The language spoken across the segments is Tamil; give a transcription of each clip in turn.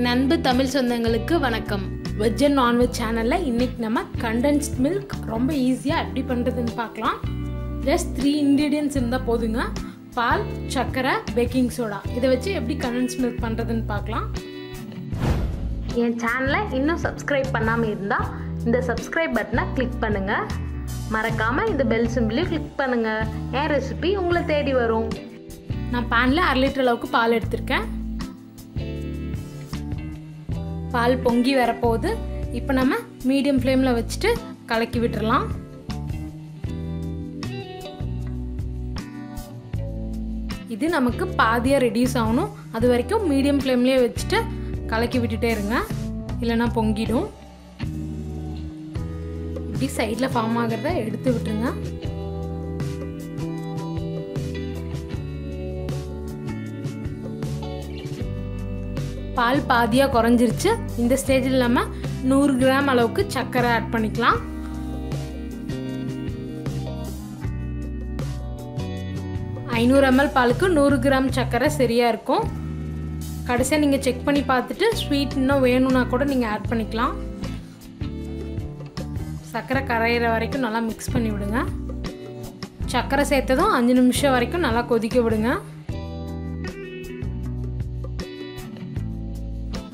என் அன்பு தமிழ் சொந்தங்களுக்கு வணக்கம். வெஜ் அண்ட் நான்வெஜ் சேனலில் இன்றைக்கி நம்ம கண்டென்ஸ்ட் மில்க் ரொம்ப ஈஸியாக எப்படி பண்ணுறதுன்னு பார்க்கலாம். ஜஸ்ட் 3 இன்க்ரீடியன்ட்ஸ் இருந்தால் போதுங்க. பால், சர்க்கரை, பேக்கிங் சோடா. இதை வச்சு எப்படி கண்டென்ஸ்ட் மில்க் பண்ணுறதுன்னு பார்க்கலாம். என் சேனலை இன்னும் சப்ஸ்கிரைப் பண்ணாமல் இருந்தால் இந்த சப்ஸ்கிரைப் பட்டனை கிளிக் பண்ணுங்கள். மறக்காமல் இந்த பெல் சிம்பிளையும் கிளிக் பண்ணுங்கள். என் ரெசிபி உங்களை தேடி வரும். நான் பேனில் 1/2 லிட்டர் அளவுக்கு பால் எடுத்திருக்கேன். பால் பொங்கி வரப்போகுது. இப்போ நம்ம மீடியம் ஃப்ளேமில் வச்சுட்டு கலக்கி விட்டுறலாம். இது நமக்கு பாதியாக ரெடியூஸ் ஆகணும். அது வரைக்கும் மீடியம் ஃப்ளேம்லேயே வச்சுட்டு கலக்கி விட்டுட்டே இருங்க, இல்லைன்னா பொங்கிடும். இப்படி சைடில் ஃபார்ம் ஆகிறத எடுத்து விட்டுருங்க. பால் பாதியாக குறைஞ்சிருச்சு. இந்த ஸ்டேஜில் நம்ம 100 கிராம் அளவுக்கு சர்க்கரை ஆட் பண்ணிக்கலாம். ml பாலுக்கு 100 கிராம் சர்க்கரை சரியாக இருக்கும். கடைசியாக நீங்கள் செக் பண்ணி பார்த்துட்டு ஸ்வீட் இன்னும் வேணும்னா கூட நீங்கள் ஆட் பண்ணிக்கலாம். சர்க்கரை கரையிற வரைக்கும் நல்லா மிக்ஸ் பண்ணி விடுங்க. சர்க்கரை சேர்த்ததும் 5 நிமிஷம் வரைக்கும் நல்லா கொதிக்க விடுங்க.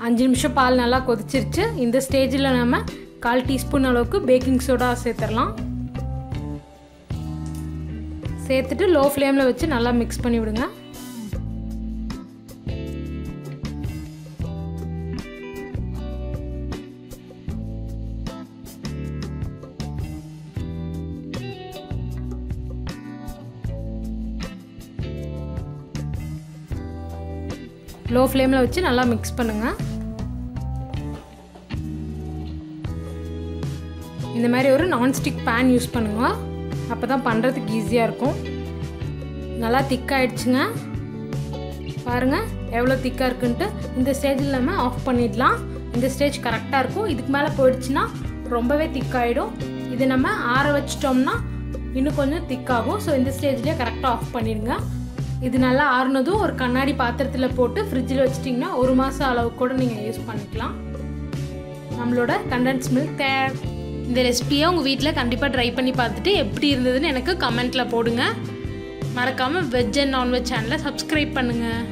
5 நிமிஷம் பால் நல்லா கொதிச்சிருச்சு. இந்த ஸ்டேஜில் நம்ம 1/4 டீஸ்பூன் அளவுக்கு பேக்கிங் சோடா சேர்த்துடலாம். சேர்த்துட்டு லோ ஃப்ளேமில் வச்சு நல்லா மிக்ஸ் பண்ணி விடுங்க. லோ ஃப்ளேமில் வச்சு நல்லா மிக்ஸ் பண்ணுங்கள். இந்த மாதிரி ஒரு நான்ஸ்டிக் பேன் யூஸ் பண்ணுங்க. அப்போ தான் பண்ணுறதுக்கு ஈஸியாக இருக்கும். நல்லா திக்காகிடுச்சுங்க. பாருங்கள் எவ்வளோ திக்காக இருக்குன்ட்டு. இந்த ஸ்டேஜில் நம்ம ஆஃப் பண்ணிடலாம். இந்த ஸ்டேஜ் கரெக்டாக இருக்கும். இதுக்கு மேலே போயிடுச்சுன்னா ரொம்பவே திக்காகிடும். இது நம்ம ஆற வச்சிட்டோம்னா இன்னும் கொஞ்சம் திக்காகும். ஸோ இந்த ஸ்டேஜ்லேயே கரெக்டாக ஆஃப் பண்ணிடுங்க. இது நல்லா ஆறுனதும் ஒரு கண்ணாடி பாத்திரத்தில் போட்டு ஃப்ரிட்ஜில் வச்சிட்டிங்கன்னா 1 மாதம் அளவுக்கு கூட நீங்கள் யூஸ் பண்ணிக்கலாம். நம்மளோட கண்டென்ஸ்ட் மில்க் தயார். இந்த ரெசிபியை உங்கள் வீட்டில் கண்டிப்பாக ட்ரை பண்ணி பார்த்துட்டு எப்படி இருந்ததுன்னு எனக்கு கமெண்ட்டில் போடுங்க. மறக்காமல் வெஜ் அண்ட் நான்வெஜ் சேனலை சப்ஸ்கிரைப் பண்ணுங்கள்.